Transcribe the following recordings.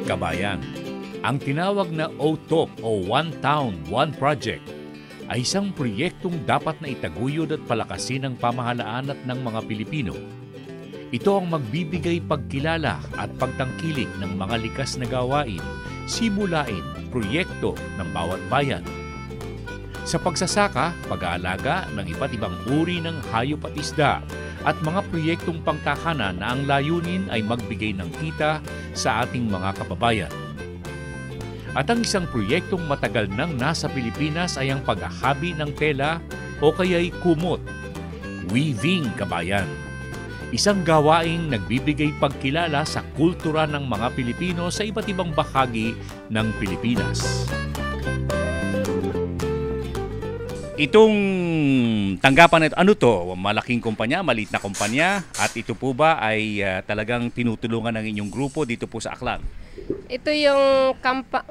Kabayan, ang tinawag na OTOP o One Town, One Project ay isang proyektong dapat na itaguyod at palakasin ng pamahalaan at ng mga Pilipino. Ito ang magbibigay pagkilala at pagtangkilik ng mga likas na gawain, simulain, proyekto ng bawat bayan. Sa pagsasaka, pag-aalaga ng iba't ibang uri ng hayop at isda at mga proyektong pangtahanan na ang layunin ay magbigay ng kita sa ating mga kababayan. At ang isang proyektong matagal nang nasa Pilipinas ay ang paghahabi ng tela o kaya'y kumot, weaving, kabayan. Isang gawaing nagbibigay pagkilala sa kultura ng mga Pilipino sa iba't ibang bahagi ng Pilipinas. Itong tanggapan na ito, ano to? Malaking kumpanya, maliit na kumpanya, at ito po ba ay talagang tinutulungan ng inyong grupo dito po sa Aklan? Ito yung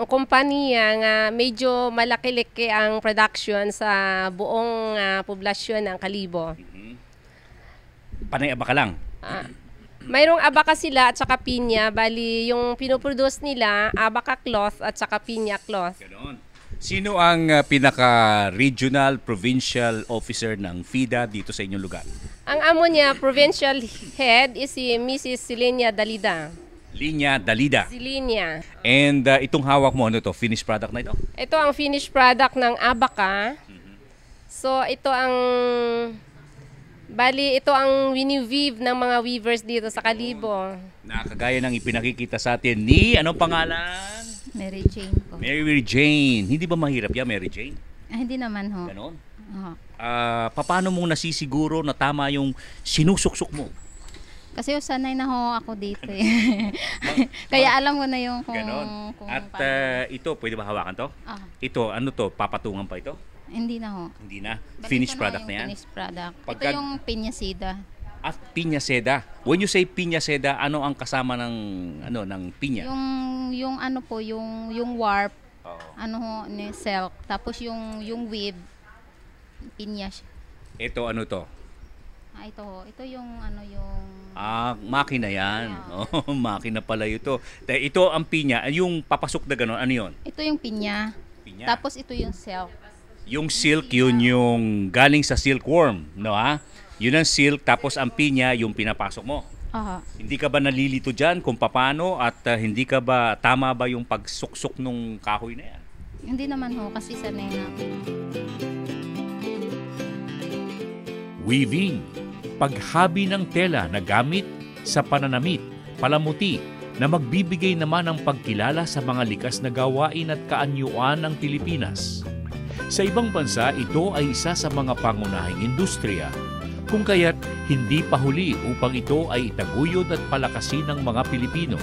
kumpanya nga medyo malaki-liki ang production sa buong poblasyon ng Kalibo. Panay abaka lang? Mayroong abaka sila at saka pinya. Bali, yung pinoproduce nila, abaka cloth at saka pinya cloth. Ganon. Sino ang pinaka-regional, provincial officer ng FIDA dito sa inyong lugar? Ang amo niya, provincial head, is si Mrs. Silenia Dalida. Linya Dalida. Silenia. And itong hawak mo, ano to? Finished product na ito? Ito ang finished product ng abaka. So, ito ang... Bali, ito ang wini-weave ng mga weavers dito sa Kalibo. Nakagaya ng ipinakikita sa atin ni, anong pangalan? Mary Jane po. Mary Jane. Hindi ba mahirap yan, Mary Jane? Hindi naman ho. Ganon? Oo. Paano mong nasisiguro na tama yung sinusuksok mo? Kasi sanay na ho ako dito eh. Kaya alam ko na yung kung... Ganon. At ito, pwede ba hawakan to? Ito, ano to? Papatungan pa ito? Hindi na ho. Hindi na. Bali Finished ito na product na yan? Finished product. Pagka... Ito yung pinya seda. At pinya seda. When you say pinya seda, ano ang kasama ng ng pinya? Yung ano po, yung warp. Oo. Ano ho, ni silk. Tapos yung weave, pinya. Ito ano to? Ito ho. Ito yung ano yung... makina yan. Oh, makina pala ito. Ito ang pinya, yung papasok na gano'n, ano yun? Ito yung pinya. Pinya. Tapos ito yung silk. Yung silk, yun yung galing sa silkworm, no ha? Yun ang silk, tapos ang pinya, yung pinapasok mo. Aha. Hindi ka ba nalilito dyan kung paano at hindi ka ba, tama ba yung pagsuksok nung kahoy na yan? Hindi naman ho, kasi sanay na. Weaving, paghabi ng tela na gamit sa pananamit, palamuti, na magbibigay naman ng pagkilala sa mga likas na gawain at kaanyuan ng Pilipinas. Sa ibang bansa, ito ay isa sa mga pangunahing industriya, kung kaya't hindi pa huli upang ito ay itaguyod at palakasin ng mga Pilipino.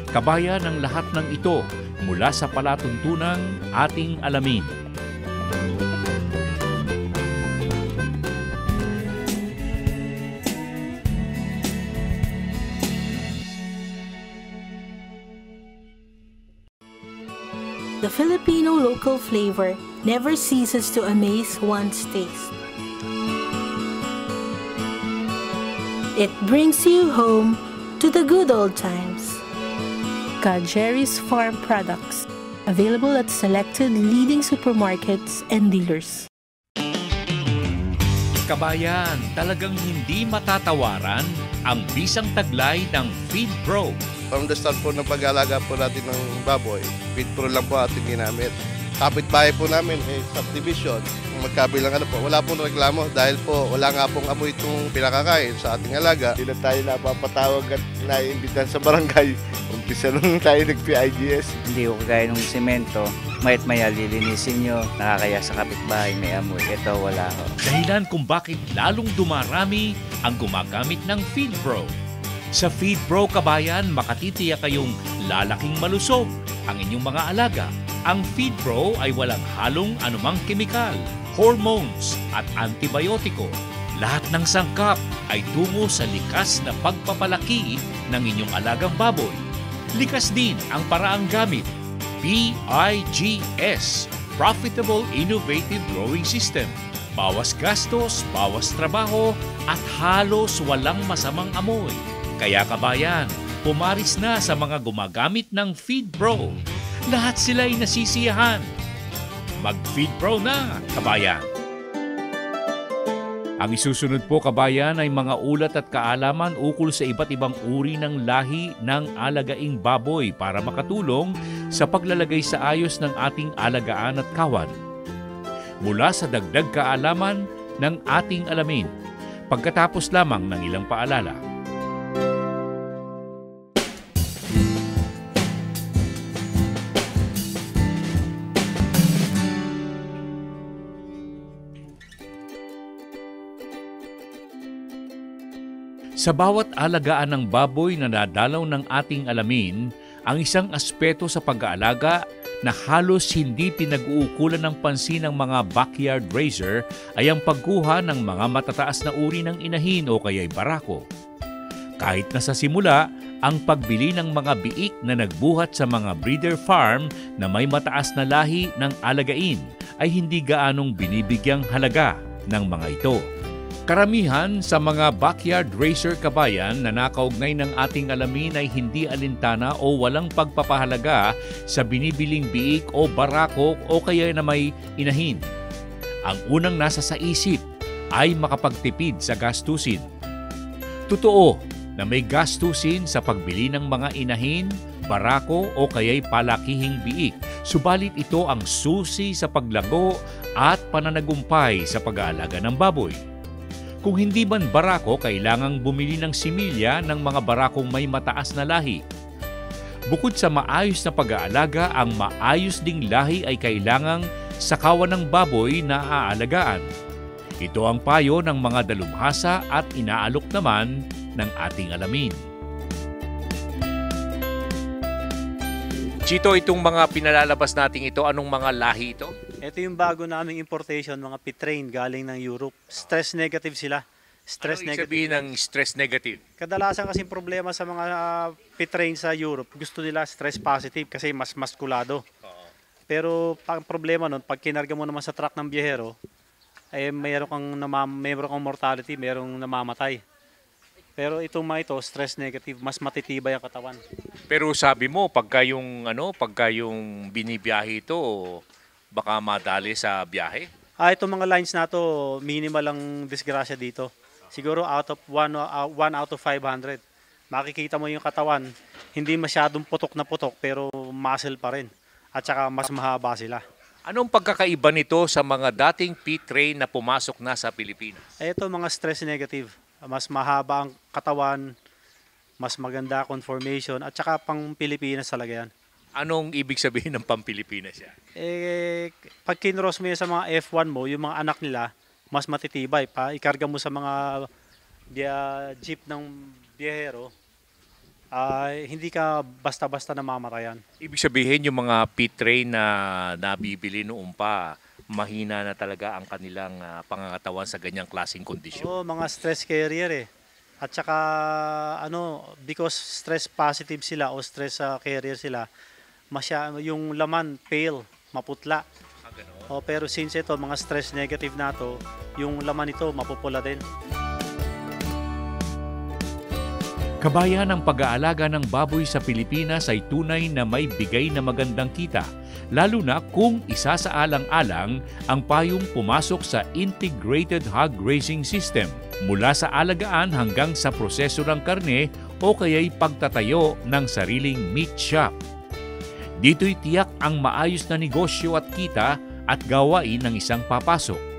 Kabayan ng lahat ng ito mula sa palatuntunang ating alamin. The Filipino local flavor never ceases to amaze one's taste. It brings you home to the good old times. Jerry's Farm Products, available at selected leading supermarkets and dealers. Kabayan, talagang hindi matatawaran ang bisang taglay ng FeedPro. From the start po ng pag-aalaga po natin ng baboy, FeedPro lang po ating ginamit. Kapit-bahay po namin, subdivision, magkabilang po, wala pong reklamo dahil po wala nga pong amoy itong pinakakain sa ating alaga. Hindi na tayo napapatawag at naiimbitan sa barangay. Umpisa nung tayo nag-PIGS. Hindi ko kagaya ng semento, mayat maya lilinisin nyo, nakakaya sa kapitbahay may amoy. Ito wala ho. Dahilan kung bakit lalong dumarami ang gumagamit ng FeedPro. Sa FeedPro, kabayan, makatitiyak kayong lalaking malusog ang inyong mga alaga. Ang FeedPro ay walang halong anumang kemikal, hormones at antibiotiko. Lahat ng sangkap ay tungo sa likas na pagpapalaki ng inyong alagang baboy. Likas din ang paraang gamit. PIGS, Profitable Innovative Growing System. Bawas gastos, bawas trabaho at halos walang masamang amoy. Kaya kabayan, pumaris na sa mga gumagamit ng Feed Pro. Lahat sila ay nasisiyahan. Mag-Feed Pro na, kabayan! Ang isusunod po, kabayan, ay mga ulat at kaalaman ukol sa iba't ibang uri ng lahi ng alagaing baboy para makatulong sa paglalagay sa ayos ng ating alagaan at kawan. Mula sa dagdag kaalaman ng ating alamin, pagkatapos lamang ng ilang paalala. Sa bawat alagaan ng baboy na nadalaw ng ating alamin, ang isang aspeto sa pag-aalaga na halos hindi pinag-uukulan ng pansin ng mga backyard raiser ay ang pagkuha ng mga matataas na uri ng inahin o kaya'y barako. Kahit na sa simula, ang pagbili ng mga biik na nagbuhat sa mga breeder farm na may mataas na lahi ng alagain ay hindi gaanong binibigyang halaga ng mga ito. Karamihan sa mga backyard raiser, kabayan, na nakaugnay ng ating alamin ay hindi alintana o walang pagpapahalaga sa binibiling biik o barako o kaya na may inahin. Ang unang nasa sa isip ay makapagtipid sa gastusin. Totoo na may gastusin sa pagbili ng mga inahin, barako o kaya'y palakihing biik, subalit ito ang susi sa paglago at pananagumpay sa pag-aalaga ng baboy. Kung hindi man barako, kailangang bumili ng similya ng mga barakong may mataas na lahi. Bukod sa maayos na pag-aalaga, ang maayos ding lahi ay kailangang sa kawan ng baboy na aalagaan. Ito ang payo ng mga dalubhasa at inaalok naman ng ating alamin. Chito, itong mga pinalalabas natin ito, anong mga lahi ito? Ito yung bago naming importation, mga pit-train galing ng Europe. Stress negative sila. Stress Ano negative. sabihin ng stress negative? Kadalasan kasing problema sa mga pit-train sa Europe, gusto nila stress positive kasi mas maskulado. Pero ang problema nun, pag kinarga mo naman sa truck ng biyahero, ay mayroon kang mortality, mayroong namamatay. Pero itong mga ito, stress negative, mas matitibay ang katawan. Pero sabi mo, pagka yung binibiyahe ito, baka madali sa biyahe? Itong mga lines na to, minimal ang disgrasya dito. Siguro out of 1 out of 500. Makikita mo yung katawan, hindi masyadong putok na putok pero muscle pa rin. At saka mas mahaba sila. Anong pagkakaiba nito sa mga dating pit train na pumasok na sa Pilipinas? Ito mga stress negative. Mas mahaba ang katawan, mas maganda conformation, at saka pang Pilipinas talaga yan. Anong ibig sabihin ng Pampilipinas yan? Pag kinross mo yan sa mga F1 mo, yung mga anak nila, mas matitibay pa. Ikarga mo sa mga jeep ng biyahero, hindi ka basta-basta namamatayan. Ibig sabihin yung mga pit train na nabibili noon pa, mahina na talaga ang kanilang pangangatawan sa ganyang klaseng kondisyon. Oo, mga stress carrier eh. At saka because stress positive sila o stress carrier sila, yung laman pale, maputla. Pero since ito, mga stress negative na to, yung laman ito mapupula din. Kabayan, ang pag-aalaga ng baboy sa Pilipinas ay tunay na may bigay na magandang kita, lalo na kung isasaalang-alang ang payong pumasok sa Integrated Hog Raising System, mula sa alagaan hanggang sa proseso ng karne o kaya'y pagtatayo ng sariling meat shop. Dito'y tiyak ang maayos na negosyo at kita at gawain ng isang papasok.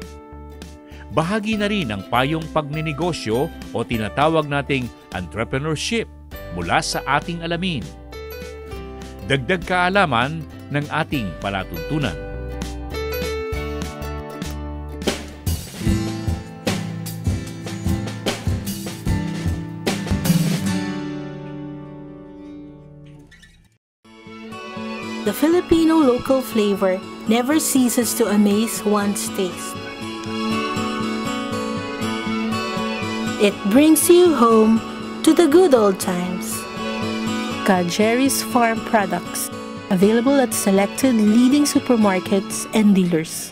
Bahagi na rin ang payong pagninegosyo o tinatawag nating entrepreneurship mula sa ating alamin. Dagdag kaalaman ng ating palatuntunan. The Filipino local flavor never ceases to amaze one's taste. It brings you home to the good old times. Jerry's Farm Products, available at selected leading supermarkets and dealers.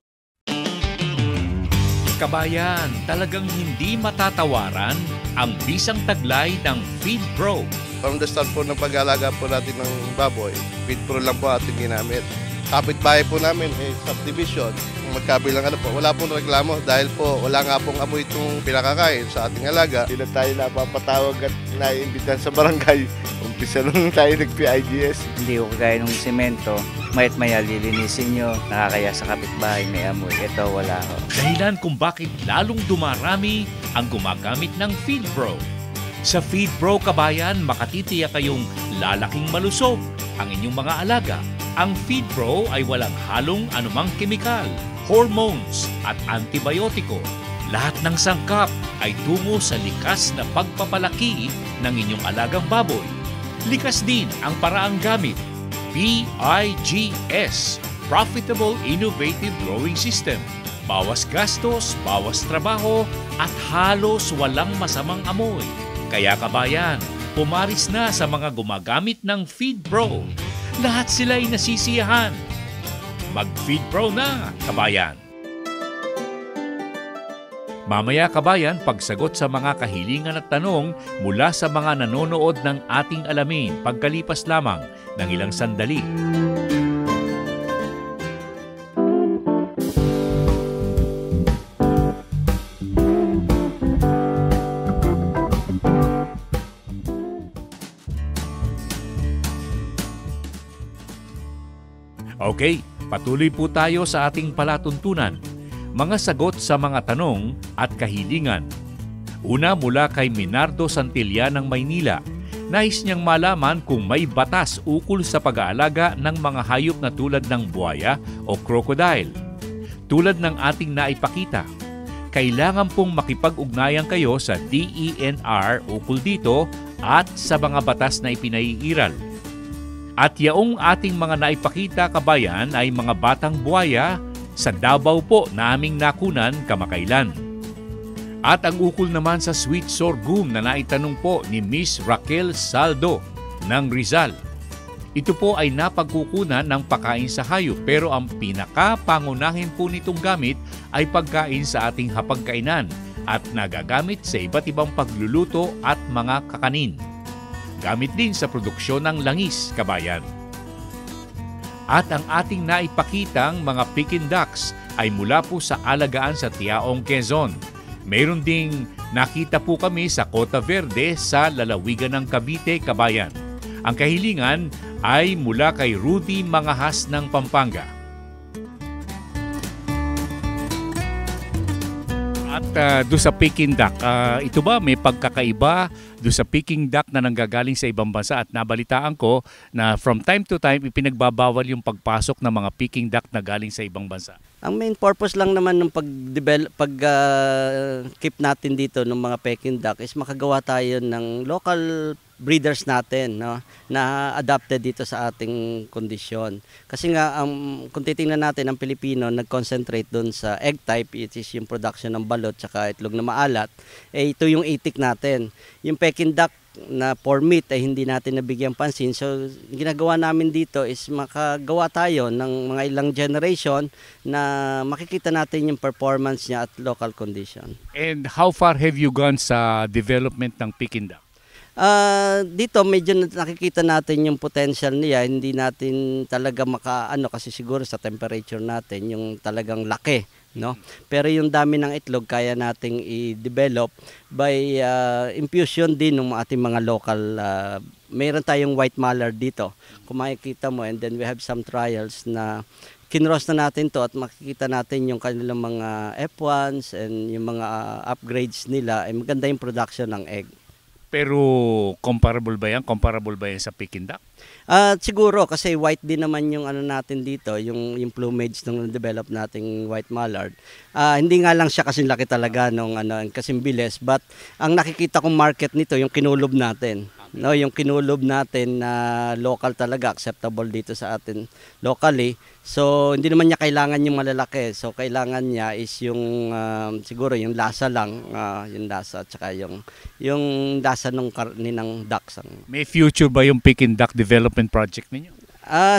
Kabayan, talagang hindi matatawaran ang bisang taglay ng Feed Pro. From the start po ng pag-aalaga po natin ng baboy, Feed Pro lang po ating ginamit. Kapitbahay po namin, subdivision, magkabilang wala pong reklamo dahil po wala nga pong amoy itong pinakakain sa ating alaga. Hindi na tayo napapatawag at naiimbitan sa barangay. Umpisa nung tayo nag-PIDS. Hindi ko kagaya ng semento, mayat maya lilinisin nyo, nakakaya sa kapitbahay may amoy. Ito wala ho. Dahilan kung bakit lalong dumarami ang gumagamit ng Feed Pro. Sa Feed Pro, kabayan, makatitiyak kayong lalaking malusog ang inyong mga alaga. Ang Feed Pro ay walang halong anumang kemikal, hormones at antibiotiko. Lahat ng sangkap ay tungo sa likas na pagpapalaki ng inyong alagang baboy. Likas din ang paraang gamit. PIGS, Profitable Innovative Growing System. Bawas gastos, bawas trabaho at halos walang masamang amoy. Kaya kabayan, pumaris na sa mga gumagamit ng Feed Pro. Lahat sila ay nasisiyahan. Mag-Feed Pro na, kabayan! Mamaya kabayan, pagsagot sa mga kahilingan at tanong mula sa mga nanonood ng ating alamin pagkalipas lamang ng ilang sandali. Okay, patuloy po tayo sa ating palatuntunan. Mga sagot sa mga tanong at kahilingan. Una mula kay Minardo Santillan ng Maynila. Nais niyang malaman kung may batas ukol sa pag-aalaga ng mga hayop na tulad ng buwaya o crocodile. Tulad ng ating naipakita, kailangan pong makipag-ugnayan kayo sa DENR ukol dito at sa mga batas na ipinaiiral. At yaong ating mga naipakita kabayan ay mga batang buwaya sa Davao po naming nakunan kamakailan. At ang ukol naman sa sweet sorghum na naitanong po ni Miss Raquel Saldo ng Rizal. Ito po ay napagkukunan ng pagkain sa hayop pero ang pinakapangunahin po nitong gamit ay pagkain sa ating hapagkainan at nagagamit sa iba't ibang pagluluto at mga kakanin. Gamit din sa produksyon ng langis, kabayan. At ang ating naipakitang mga Peking ducks ay mula po sa alagaan sa Tiaong, Quezon. Mayroon ding nakita po kami sa Cota Verde sa lalawigan ng Cavite, kabayan. Ang kahilingan ay mula kay Rudy Mangahas ng Pampanga. At doon sa Peking duck, ito ba may pagkakaiba doon sa Peking duck na nanggagaling sa ibang bansa? At nabalitaan ko na from time to time ipinagbabawal yung pagpasok ng mga Peking duck na galing sa ibang bansa. Ang main purpose lang naman ng pag-keep natin dito ng mga Peking duck is makagawa tayo ng local breeders natin, no, na adapted dito sa ating kondisyon. Kasi nga kung titingnan natin ang Pilipino nag-concentrate doon sa egg type, it is yung production ng balot tsaka itlog na maalat, ito yung itik natin. Yung Peking duck na for meat ay hindi natin nabigyan pansin. So ginagawa namin dito is makagawa tayo ng mga ilang generation na makikita natin yung performance niya at local condition. And how far have you gone sa development ng Peking duck? Dito medyo nakikita natin yung potential niya, hindi natin talaga kasi siguro sa temperature natin yung talagang laki, no? Pero yung dami ng itlog kaya nating i-develop by infusion din ng ating mga local. Mayroon tayong white mallard dito, kung makikita mo, and then we have some trials na kinross na natin to at makikita natin yung kanilang mga F1s and yung mga upgrades nila, ay maganda yung production ng egg. Pero comparable ba yan? Comparable ba yan sa Peking duck? Siguro kasi white din naman yung natin dito, yung plumage ng develop nating white mallard. Hindi nga lang siya kasing laki talaga nung kasing bilis, but ang nakikita kong market nito yung kinulob natin. No, yung kinulob natin na local talaga, acceptable dito sa atin locally. So hindi naman niya kailangan yung malalaki. So kailangan niya is yung siguro yung lasa lang, yung lasa at saka yung lasa ng karne ng ducks. May future ba yung Peking duck development project ninyo?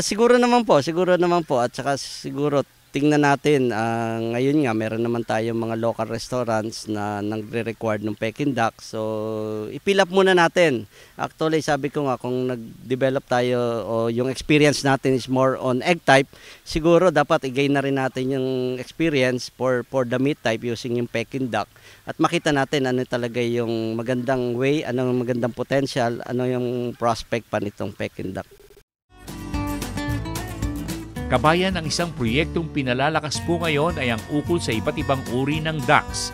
Siguro naman po at saka siguro tingnan natin, ngayon nga meron naman tayong mga local restaurants na nagre-require ng Peking duck. So, i-fill up muna natin. Actually, sabi ko nga, kung nag-develop tayo o yung experience natin is more on egg type, siguro dapat i-gain na rin natin yung experience for the meat type using yung Peking duck. At makita natin ano talaga yung magandang way, anong magandang potential, ano yung prospect pa nitong Peking duck. Kabayan, ang isang proyektong pinalalakas po ngayon ay ang ukol sa iba't ibang uri ng ducks,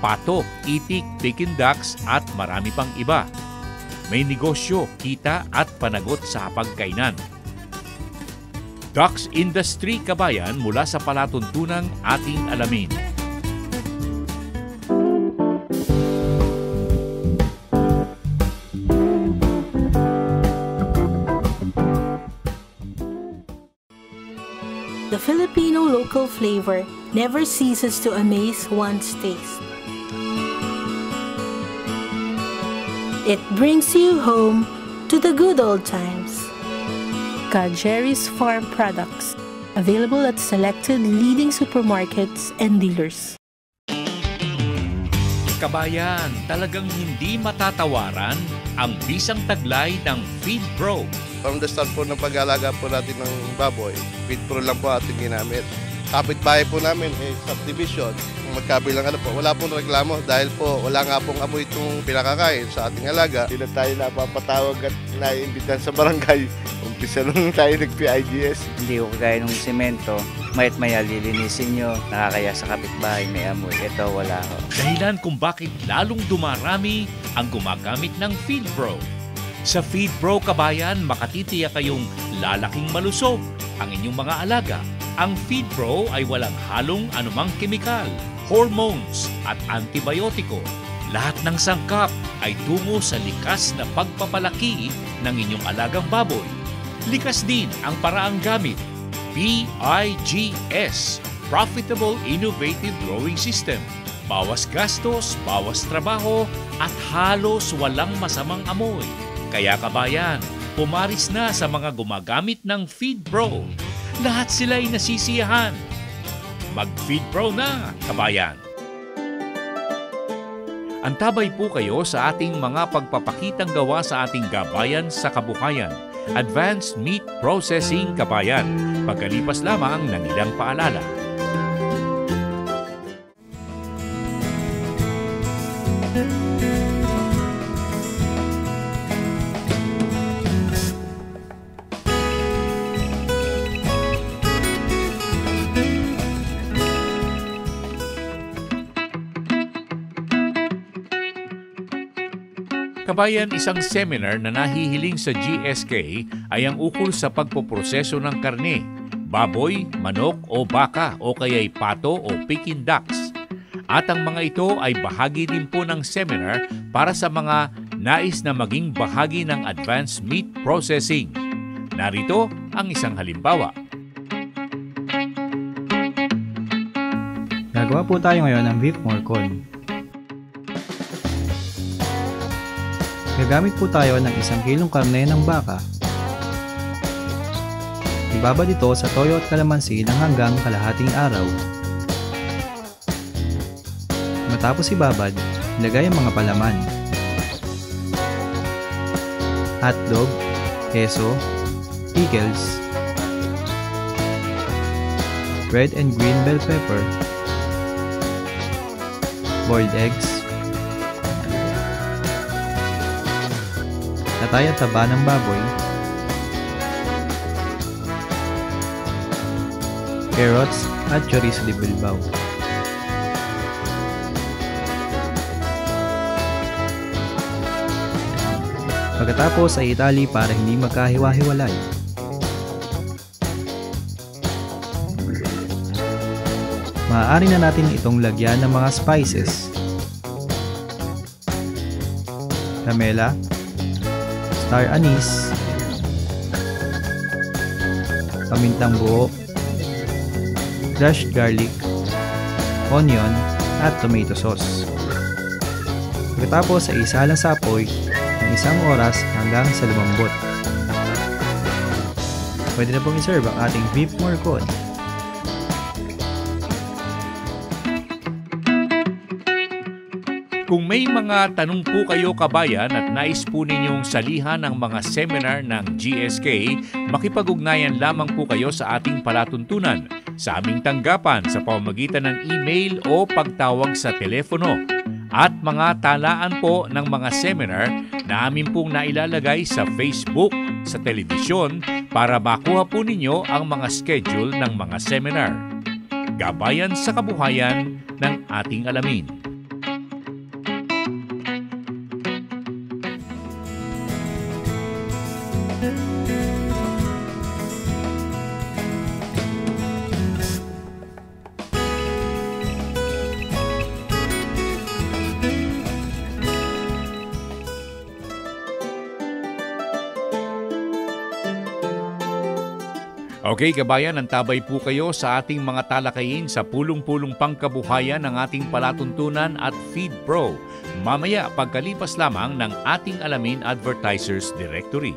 pato, itik, Peking ducks at marami pang iba. May negosyo, kita at panagot sa hapagkainan. Ducks Industry, kabayan, mula sa palatuntunang ating alamin. The Filipino local flavor never ceases to amaze one's taste. It brings you home to the good old times. Jerry's Farm Products, available at selected leading supermarkets and dealers. Kabayan, talagang hindi matatawaran ang bisang taglay ng Feed Pro. From the start po ng pag-alaga po natin ng baboy, Feed Pro lang po ating ginamit. Kapitbahay po namin, subdivision, magkabilang wala pong reklamo dahil po wala nga pong amoy itong pinakakain sa ating alaga. Hindi na tayo napapatawag at naiimbitan sa barangay. Umpisa nung tayo nag-PIGS. Hindi ko kagaya ng semento, mayat maya lilinisin nyo, nakakaya sa kapitbahay may amoy. Ito wala ho. Dahilan kung bakit lalong dumarami ang gumagamit ng Feed Pro. Sa Feed Pro, kabayan, makatitiyak kayong lalaking malusog ang inyong mga alaga. Ang Feed Pro ay walang halong anumang kemikal, hormones at antibiotiko. Lahat ng sangkap ay tungo sa likas na pagpapalaki ng inyong alagang baboy. Likas din ang paraang gamit. PIGS, Profitable Innovative Growing System. Bawas gastos, bawas trabaho at halos walang masamang amoy. Kaya kabayan, pumaris na sa mga gumagamit ng Feed Pro. Lahat sila ay nasisiyahan. Mag-Feed Pro na, kabayan! Antabay po kayo sa ating mga pagpapakitang gawa sa ating gabayan sa kabuhayan. Advanced Meat Processing, kabayan. Pagkalipas lamang ng ilang paalala. Kabayan, isang seminar na nahihiling sa GSK ay ang ukol sa pagpoproseso ng karne, baboy, manok o baka o kaya'y pato o Peking ducks. At ang mga ito ay bahagi din po ng seminar para sa mga nais na maging bahagi ng advanced meat processing. Narito ang isang halimbawa. Gagawa po tayo ngayon ng beef morcon. Gagamit po tayo ng 1 kilong karne ng baka. Ibabad ito sa toyo at kalamansi ng hanggang kalahating araw. Matapos ibabad, ilagay ang mga palaman. Hotdog, keso, pickles, red and green bell pepper, boiled eggs, tatay at taba ng baboy, carrots at chorizo de Bilbao. Pagkatapos ay itali para hindi magkahiwa-hiwalay. Maaari na natin itong lagyan ng mga spices, lamela, star anise, pamintang buo, crushed garlic, onion, at tomato sauce. Pagkatapos ay isalang sa apoy ng 1 oras hanggang sa lumambot. Pwede na pong iserve ang ating beef morcon. mga tanong po kayo kabayan at nais po ninyong salihan ng mga seminar ng GSK, makipag-ugnayan lamang po kayo sa ating palatuntunan sa aming tanggapan sa pamamagitan ng email o pagtawag sa telepono. At mga talaan po ng mga seminar na amin pong nailalagay sa Facebook, sa telebisyon para makuha po ninyo ang mga schedule ng mga seminar. Gabayan sa kabuhayan ng ating alamin. Okay, kabayan, antabay po kayo sa ating mga talakayin sa pulong-pulong pangkabuhayan ng ating palatuntunan at Feed Pro. Mamaya, pagkalipas lamang ng ating alamin Advertisers Directory.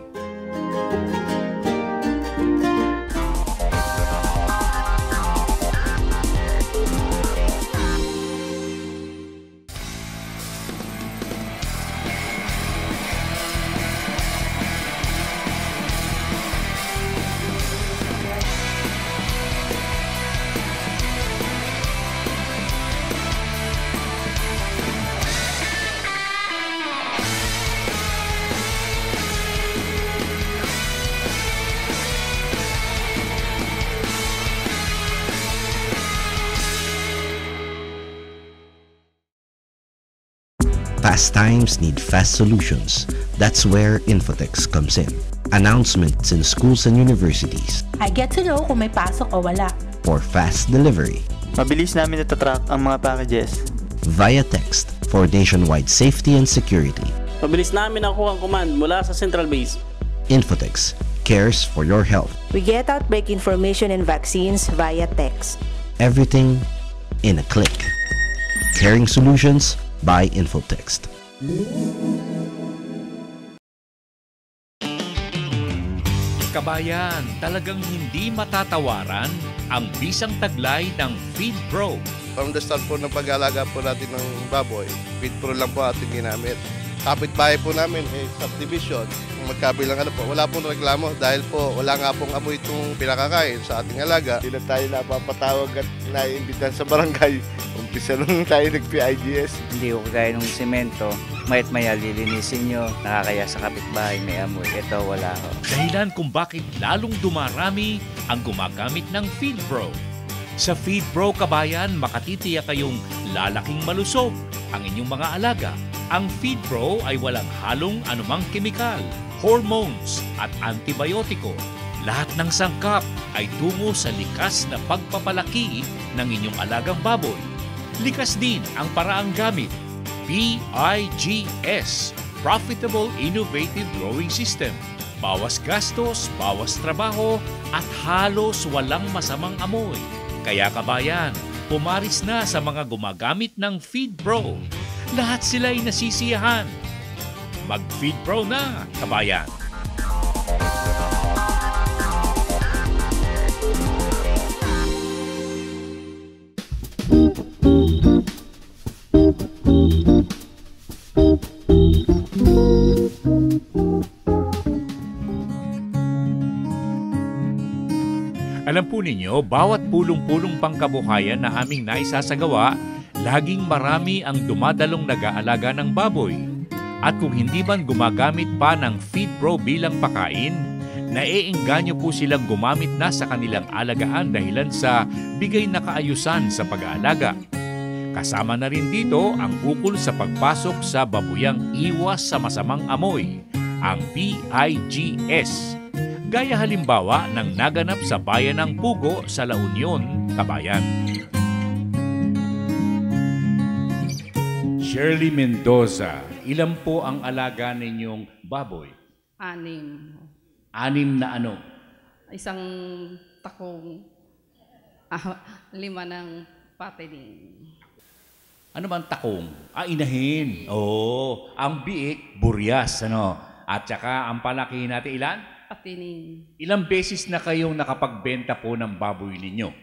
Fast times need fast solutions. That's where Infotex comes in. Announcements in schools and universities. I get to know kung may pasok o wala. For fast delivery. Mabilis namin natatrack ang mga packages. Via text for nationwide safety and security. Mabilis namin nakuha ang command mula sa central base. Infotex cares for your health. We get outbreak information and vaccines via text. Everything in a click. Caring solutions by Infotext. Kabayan, talagang hindi matatawaran ang bisang taglay ng Feed Pro. From the start po ng pag-aalaga po natin ng baboy, Feed Pro lang po ating ginamit. Kapit-bahay po namin, subdivision, magkabilang wala pong reklamo dahil po wala nga pong amoy itong pinakakain sa ating alaga. Hindi na tayo napapatawag at naiimbitan sa barangay. Umpisa nung tayo nag-PIGS. Hindi ko kagaya ng semento, mayat maya lilinisin nyo, nakakaya sa kapitbahay may amoy. Ito wala ho. Dahilan kung bakit lalong dumarami ang gumagamit ng Feed Pro. Sa Feed Pro, kabayan, makatitiyak kayong lalaking malusog ang inyong mga alaga. Ang Feed Pro ay walang halong anumang kemikal, hormones at antibiotiko. Lahat ng sangkap ay tungo sa likas na pagpapalaki ng inyong alagang baboy. Likas din ang paraang gamit. PIGS, Profitable Innovative Growing System. Bawas gastos, bawas trabaho at halos walang masamang amoy. Kaya kabayan, pumaris na sa mga gumagamit ng Feed Pro. Lahat sila ay nasisiyahan. Mag-Feed Pro na, kabayan! Alam po ninyo, bawat pulong-pulong pangkabuhayan na aming naisasagawa, laging marami ang dumadalong nag-aalaga ng baboy. At kung hindi man gumagamit pa ng Feed Pro bilang pakain, naiengganyo po silang gumamit na sa kanilang alagaan dahilan sa bigay na kaayusan sa pag-aalaga. Kasama na rin dito ang ukol sa pagpasok sa babuyang iwas sa masamang amoy, ang PIGS. Gaya halimbawa ng naganap sa bayan ng Pugo sa La Union, Kabayan. Shirley Mendoza, ilan po ang alaga ninyong baboy? 6. 6 na ano? Isang takong 5 ng patining. Ano bang takong? Inahin. Oo. Ang biik, buryas. Ano? At saka ang palaki natin ilan? Patining. Ilang beses na kayong nakapagbenta po ng baboy ninyo?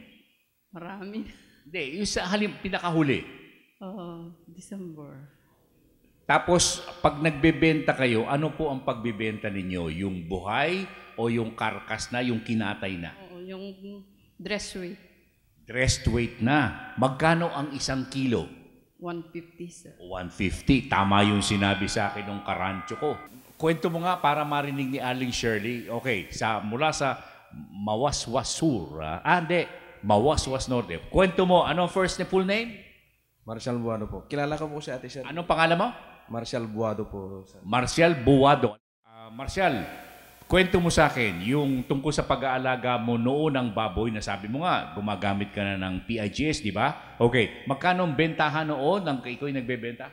Marami. Hindi, yung sa pinakahuli. December. Tapos, pag nagbebenta kayo, ano po ang pagbebenta ninyo? Yung buhay o yung karkas na, yung kinatay na? Oo, yung dress weight. Dressed weight na. Magkano ang 1 kilo? 150, sir. 150. Tama yung sinabi sa akin ng karancho ko. Kwento mo nga para marinig ni Aling Shirley. Okay, mula sa Mawaswasur. Hindi. Mawaswas Norte. Kwento mo, ano first na full name? Marcial Buado po. Kilala ko po si ate, sir. Anong pangalan mo? Marcial Buado po, sir. Marcial Buado. Marcial, kwento mo sa akin, yung tungkol sa pag-aalaga mo noon ng baboy na sabi mo nga, gumagamit ka na ng PIGS, di ba? Okay, magkano ang bentahan noon ng ikaw yung nagbebenta?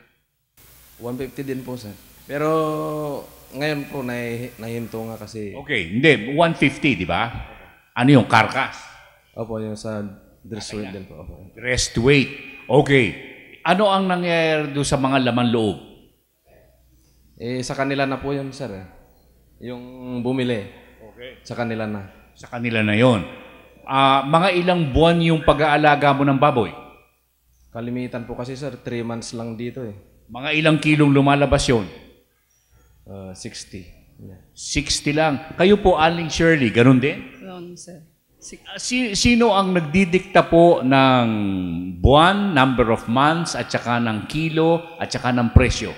150 din po, sir. Pero ngayon po, nahinto nga kasi... Okay, hindi, 150, di ba? Ano yung karkas? Opo, yung sa dress weight din po. Opo. Dressed weight. Okay. Ano ang nangyayari doon sa mga laman loob? Sa kanila na po yun, sir. Yung bumili. Okay. Sa kanila na. Sa kanila na yun. Mga ilang buwan yung pag-aalaga mo ng baboy? Kalimitan po kasi, sir. 3 months lang dito eh. Mga ilang kilong lumalabas yun? 60. Yeah. 60 lang. Kayo po, Aling Shirley, ganun din? Ganun, sir. Sino ang nagdidikta po ng buwan, number of months, at saka ng kilo, at saka ng presyo?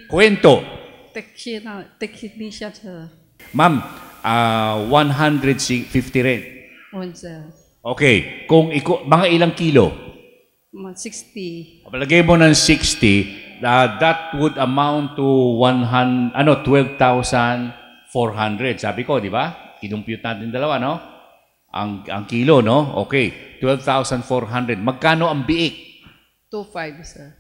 Kwento. Technician, sir. Ma'am, 150 rin. Sir. Okay. Kung mga ilang kilo? 60. Palagay mo ng 60, that would amount to 12,400. Sabi ko, di ba? Kinumpute natin dalawa, no? Ang kilo, no? Okay. 12,400. Magkano ang biik? 2.5, sir.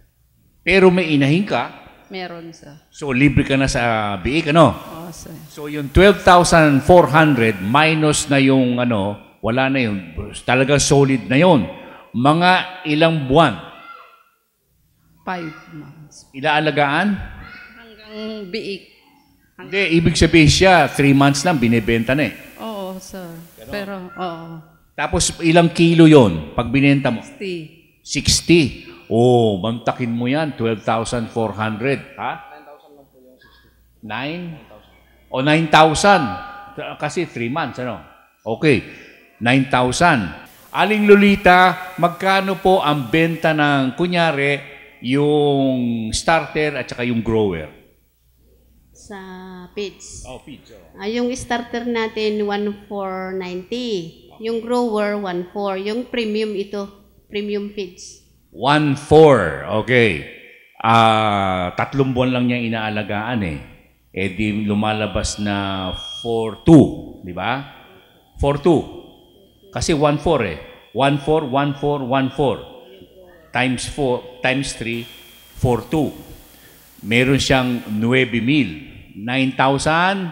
Pero may inahin ka. Meron, sir. So, libre ka na sa biik, ano? Oo, sir. So, yung 12,400 minus na yung, wala na yun. Talaga solid na yun. Mga ilang buwan? 5 months. Ilaalagaan? Hanggang biik. Hindi, ibig sabihin siya, 3 months lang, binibenta na eh. Oo, sir. Pero, oo. Tapos, ilang kilo yon pag binenta mo? 60. 60. Oh, mantakin mo yan, 12,400. Ha? 9,000 lang po yung 60. 9? O 9,000. Kasi 3 months, ano? Okay. 9,000. Aling Lolita, magkano po ang benta ng, kunyari, yung starter at saka yung grower? Sa feeds. Oh, feeds. Oh. Yung starter natin, 1,490. Yung grower, 1,400. Yung premium ito, premium feeds. 1,400. Okay. 3 buwan lang niya inaalagaan eh. Eh di lumalabas na 4,200. Di ba? 4,200. Kasi 1,400 eh. 1,400, 1,400, 1,400. Times 4, times 3, 4,200. Meron siyang 9,000. 9,000.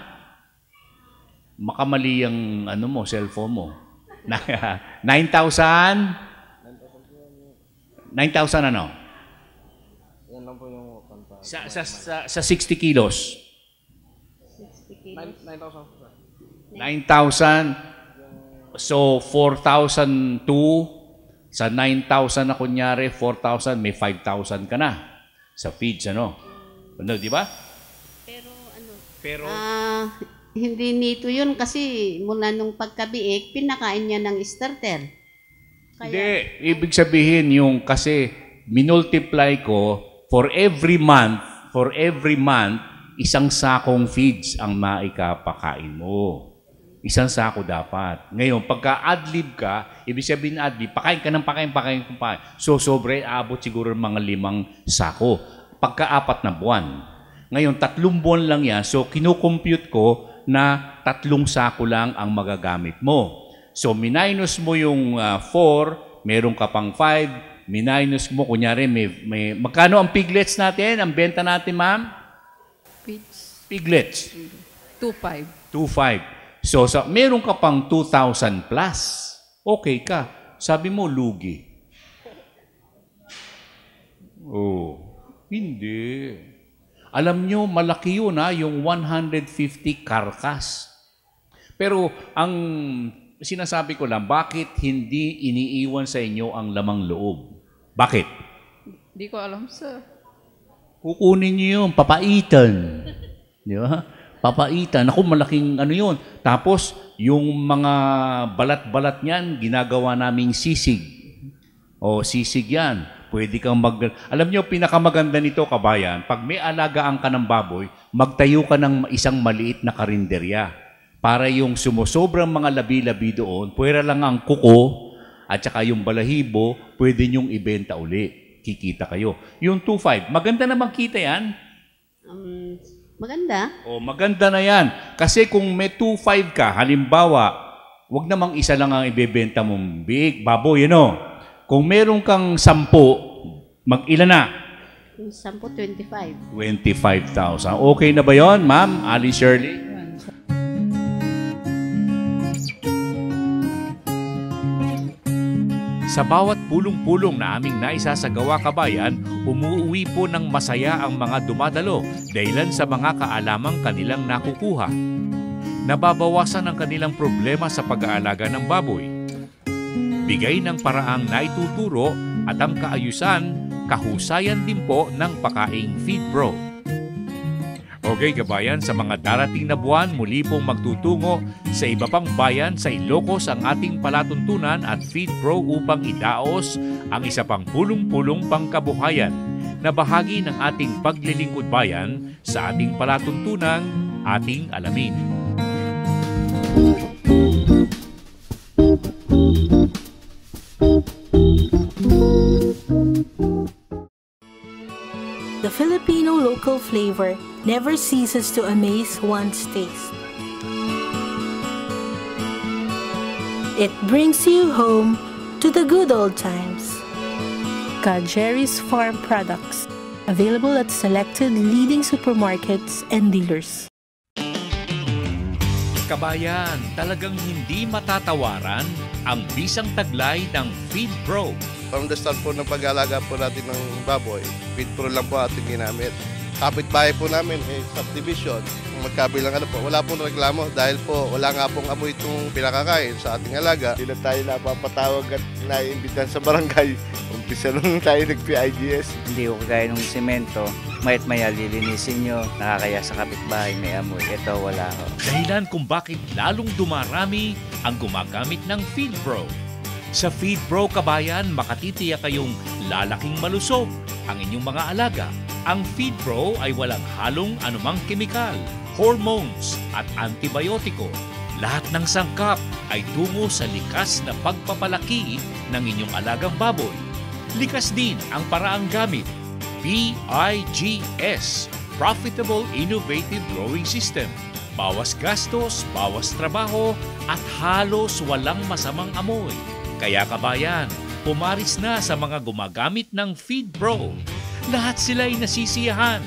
Makamali ang cellphone mo. 9,000. 9,000 ano? Yan lang po yung sa 60 kilos. 60 kilos. 9,000. So, 4,002. Sa 9,000 na kunyari, 4,000, may 5,000 ka na. Sa feeds, ano? Ano, di ba? Pero, hindi nito yun kasi mula nung pagkabiik, pinakain niya ng starter. Hindi. Ibig sabihin yung kasi minultiply ko for every month, isang sakong feeds ang maikapakain mo. Isang sako dapat. Ngayon, pagka ad-lib ka, ibig sabihin ad-lib, pakain ka ng pakain. So, sobre, abot siguro ng mga 5 sako. Pagka 4 na buwan. Ngayon, 3 buwan lang yan. So, kinukompute ko na 3 sako lang ang magagamit mo. So, minus mo yung 4, meron ka pang 5, minus mo, kunyari, may magkano ang piglets natin? Ang benta natin, ma'am? Piglets. 2.5. 2.5. So, meron ka pang 2,000 plus. Okay ka. Sabi mo, lugi. Oh, hindi. Alam nyo, malaki yun yung 150 karkas. Pero, ang sinasabi ko lang, bakit hindi iniiwan sa inyo ang lamang loob? Bakit? Hindi ko alam, sir. Kukunin niyo yung papaitan. Di ba? Papaitan. Ako, malaking ano yun. Tapos, yung mga balat-balat niyan, ginagawa naming sisig. O, sisig yan. Pwede kang Alam niyo, pinakamaganda nito, kabayan, pag may alagaan ka ng baboy, magtayo ka ng isang maliit na karinderya. Para yung sumusobrang mga labi-labi doon, pwera lang ang kuko at saka yung balahibo, pwede niyong ibenta uli. Kikita kayo. Yung 2.5, maganda naman kita yan. Maganda. O, maganda na yan. Kasi kung may 2.5 ka, halimbawa, wag namang isa lang ang ibebenta mong biik, baboy, Kung meron kang 10, mag-ilan na? 10, 25. 25,000. Okay na ba yon, Ma'am Ali Shirley? Sa bawat pulong-pulong na aming naisasagawa, kabayan, umuwi po ng masaya ang mga dumadalo dahilan sa mga kaalamang kanilang nakukuha. Nababawasan ang kanilang problema sa pag-aalaga ng baboy. Bigay ng paraang naituturo at ang kaayusan, kahusayan din po ng pakaing FeedPro. Okay, kabayan, sa mga darating na buwan, muli pong magtutungo sa iba pang bayan sa Ilocos ang ating palatuntunan at FeedPro upang idaos ang isa pang pulong-pulong pangkabuhayan na bahagi ng ating paglilingkod bayan sa ating palatuntunang ating alamin. The Filipino local flavor never ceases to amaze one's taste. It brings you home to the good old times. Jerry's Farm Products, available at selected leading supermarkets and dealers. Kabayan, talagang hindi matatawaran ang bisang taglay ng FeedPro. From the start po ng pag-alaga po natin ng baboy, FeedPro lang po ating ginamit. Kapitbahay po namin, subdivision, magkabilang wala pong reklamo dahil po wala nga pong amoy itong pinakakain sa ating alaga. Hindi na tayo napapatawag at naiimbitan sa barangay. Umpisa nung tayo nag-PIGS. Hindi ko kagaya ng semento, mayat maya lilinisin nyo, nakakaya sa kapitbahay may amoy. Ito wala ho. Dahilan kung bakit lalong dumarami ang gumagamit ng FeedPro. Sa FeedPro, kabayan, makatitiyak kayong lalaking malusog ang inyong mga alaga. Ang FeedPro ay walang halong anumang kemikal, hormones at antibiotiko. Lahat ng sangkap ay tungo sa likas na pagpapalaki ng inyong alagang baboy. Likas din ang paraang gamit. PIGS, Profitable Innovative Growing System. Bawas gastos, bawas trabaho at halos walang masamang amoy. Kaya kabayan, pumaris na sa mga gumagamit ng FeedPro. Lahat sila ay nasisiyahan.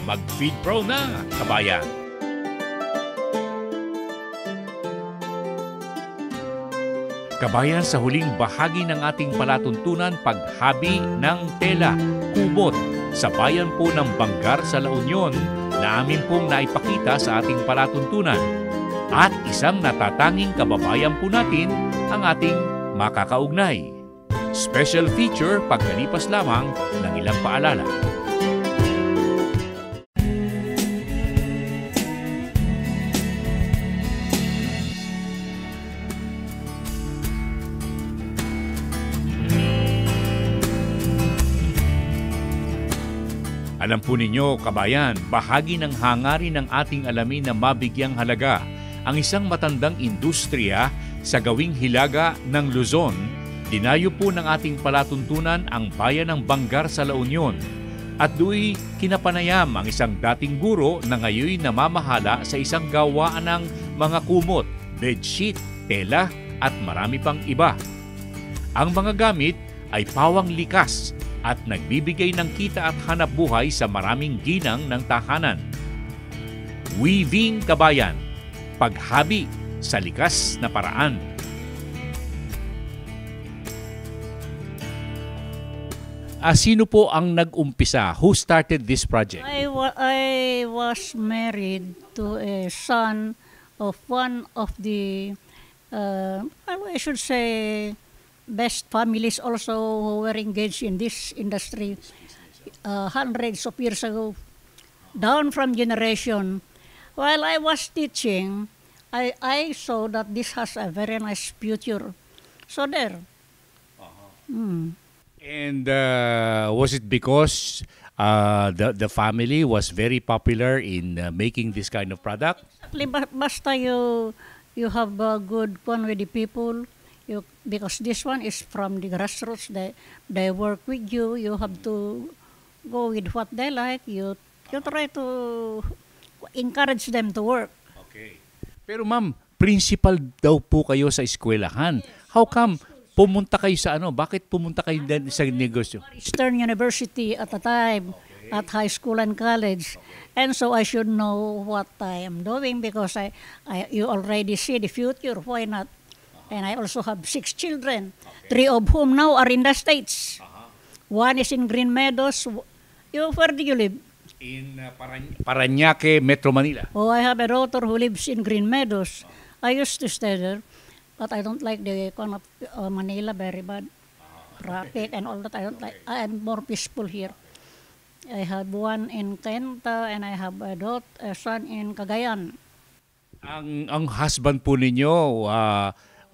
Mag-FeedPro na, kabayan! Kabayan, sa huling bahagi ng ating palatuntunan, paghabi ng tela, kumot, sa bayan po ng Bangar sa La Union na amin pong naipakita sa ating palatuntunan. At isang natatanging kababayan po natin ang ating makakaugnay. Special feature pagkalipas lamang ng ilang paalala. Alam po ninyo, kabayan, bahagi ng hangarin ng ating alamin na mabigyang halaga ang isang matandang industriya sa gawing hilaga ng Luzon. Dinayo po ng ating palatuntunan ang bayan ng Bangar sa La Union at do'y kinapanayam ang isang dating guro na ngayon namamahala sa isang gawaan ng mga kumot, bedsheet, tela at marami pang iba. Ang mga gamit ay pawang likas at nagbibigay ng kita at hanap buhay sa maraming ginang ng tahanan. Weaving, kabayan, paghabi sa likas na paraan. Sino po ang nag-umpisa? Who started this project? I was married to a son of one of the, I should say, best families also who were engaged in this industry. hundreds of years ago, down from generation. While I was teaching, I saw that this has a very nice future. So there. And was it because the family was very popular in making this kind of product? Exactly, basta you have a good one with the people. Because this one is from the grassroots. They work with you. You have to go with what they like. You try to encourage them to work. Okay. Pero ma'am, principal daw po kayo sa eskwelahan. How come pumunta kayo sa ano? Bakit pumunta kayo sa negosyo? Eastern University at the time, at high school and college. And so I should know what I am doing because you already see the future. Why not? And I also have 6 children, 3 of whom now are in the States. One is in Green Meadows. Where do you live? In Parañaque, Metro Manila. Oh, I have a daughter who lives in Green Meadows. I used to stay there, but I don't like the kind of Manila, very bad traffic and all that. I don't like. I am more peaceful here. I have one in Kenta and I have a son in Cagayan. Ang husband po ninyo,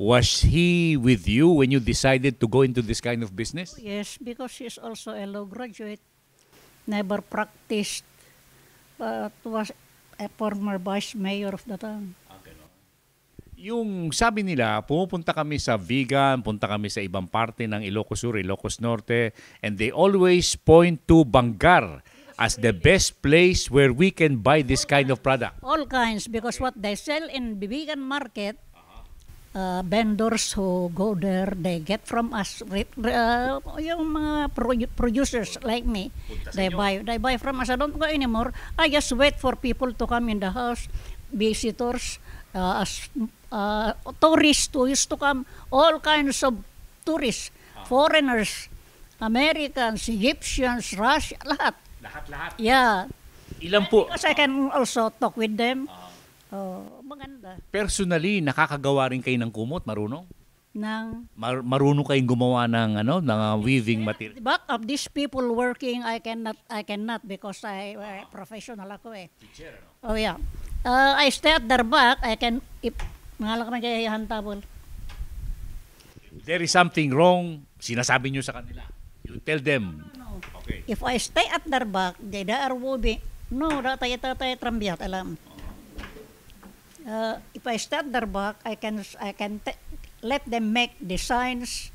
was he with you when you decided to go into this kind of business? Yes, because he's also a law graduate. Never practiced, but was a former vice mayor of the town. Yung sabi nila, pumupunta kami sa Vigan, punta kami sa ibang parte ng Ilocos Sur, Ilocos Norte, and they always point to Bangar as the best place where we can buy this kind of product. All kinds, because what they sell in the Vigan market, vendors who go there, they get from us, yung mga producers like me, they buy from us. I don't go anymore. I just wait for people to come in the house, visitors, tourists who used to come, all kinds of tourists, foreigners, Americans, Egyptians, Russia, lahat. Lahat? Yeah. Ilan po? Because I can also talk with them. Maganda. Personally, nakakagawa rin kayo ng kumot, marunong? Marunong kayong gumawa ng weaving material? The back of these people working, I cannot because I professional ako eh. Teacher, no? Oh yeah. I stay at their back, I can, if mangalak na kaya hantabol. If there is something wrong, sinasabi nyo sa kanila. You tell them. No. Okay. If I stay at their back, they are weaving. No, tatay trambiat, alam. If I start their back, I can let them make designs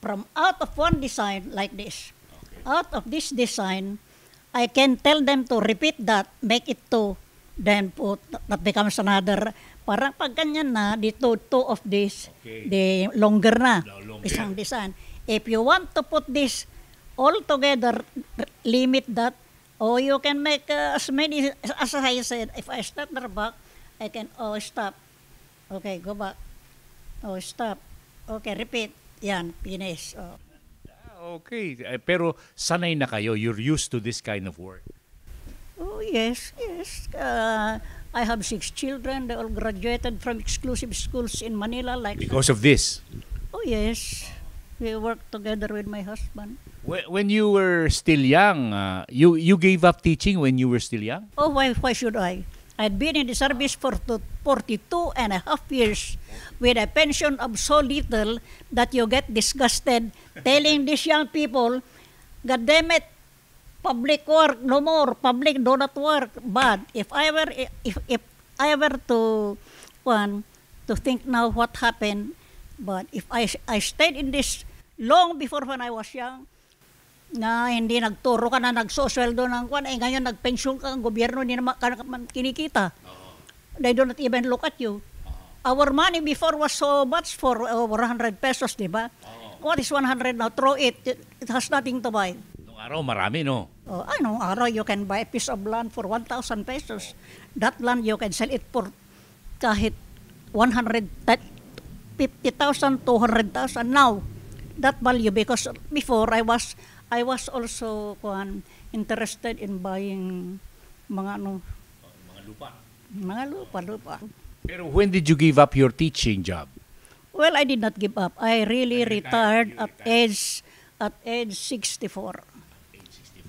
from out of one design like this. Okay. Out of this design, I can tell them to repeat that, make it 2, then put, that becomes another. Parang pag ganyan na, the two of this, okay, the longer na, isang design. If you want to put this all together, limit that, or you can make as many, as I said, if I start their back, I can, stop. Okay, go back. Stop. Okay, repeat. Yan, finish. Okay, pero sanay na kayo. You're used to this kind of work. Oh, yes. I have 6 children. They all graduated from exclusive schools in Manila. Because of this? Oh, yes. We work together with my husband. When you were still young, you gave up teaching when you were still young? Oh, why should I? I'd been in the service for 42 and a half years with a pension of so little that you get disgusted telling these young people, God damn it, public work, no more, public do not work. But if I were to think now what happened, but if I stayed in this long before when I was young, na hindi nagturo ka na nagsosweldo ng kwan, ngayon nagpensyon ka, ang gobyerno hindi naman kinikita. They do not even look at you. Our money before was so much for over 100 pesos, di ba? What is 100 now? Throw it. It has nothing to buy. Nung araw, marami, no? Nung araw, you can buy a piece of land for 1,000 pesos. That land, you can sell it for kahit 150,000, 200,000. Now, that value, because before I was also interested in buying mga lupa. Mga lupa. Pero when did you give up your teaching job? Well, I did not give up. I really retired at age 64.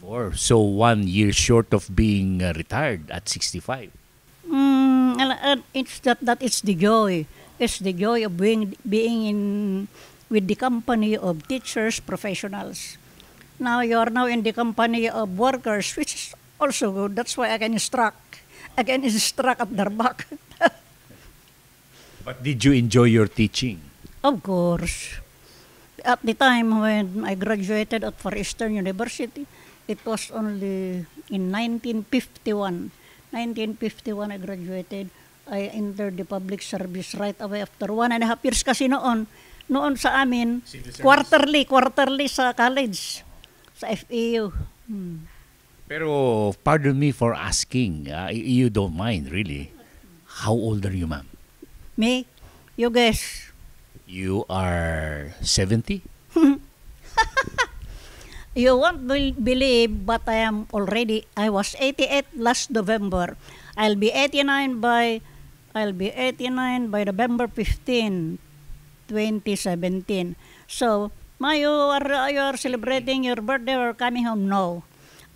64. So 1 year short of being retired at 65. It's that it's the joy. It's the joy of being in with the company of teachers, professionals. Now you are now in the company of workers, which is also good. That's why I can instruct at their back. But did you enjoy your teaching? Of course. At the time when I graduated at Far Eastern University, it was only in 1951. 1951 I graduated. I entered the public service right away after 1.5 years kasi noon sa amin, quarterly sa college, sa FEU. Pero pardon me for asking, you don't mind really. How old are you, ma'am? Me? You guess. You are 70? You won't believe, but I was 88 last November. I'll be 89 by November 15, 2017. So, you are celebrating your birthday or coming home? No.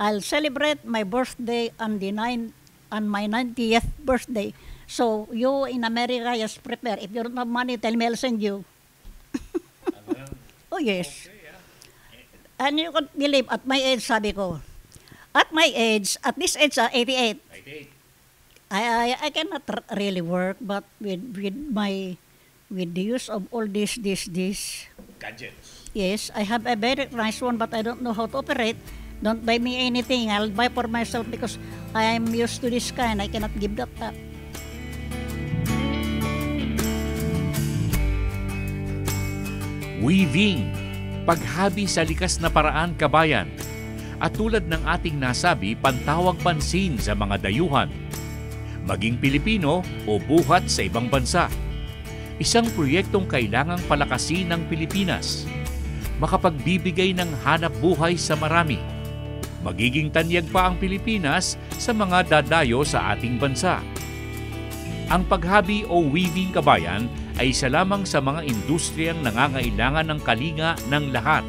I'll celebrate my birthday on my 90th birthday. So, you in America, just prepare. If you don't have money, tell me, I'll send you. Oh, yes. And you can't believe, at my age, sabi ko, at this age, 88. I cannot really work, but with the use of all these gadgets. Yes, I have a very nice one, but I don't know how to operate. Don't buy me anything. I'll buy for myself because I am used to this kind. I cannot give that up. Weaving, paghabi sa likas na paraan, kabayan. At tulad ng ating nasabi, pantawag pansin sa mga dayuhan. Maging Pilipino o buhat sa ibang bansa. Isang proyektong kailangang palakasin ng Pilipinas. Makapagbibigay ng hanap buhay sa marami. Magiging tanyag pa ang Pilipinas sa mga dadayo sa ating bansa. Ang paghabi o weaving, kabayan, ay isa lamang sa mga industriyang nangangailangan ng kalinga ng lahat.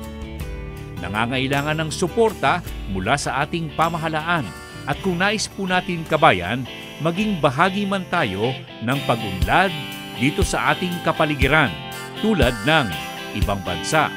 Nangangailangan ng suporta mula sa ating pamahalaan. At kung nais po natin, kabayan, maging bahagi man tayo ng pag-unlad dito sa ating kapaligiran tulad ng ibang bansa.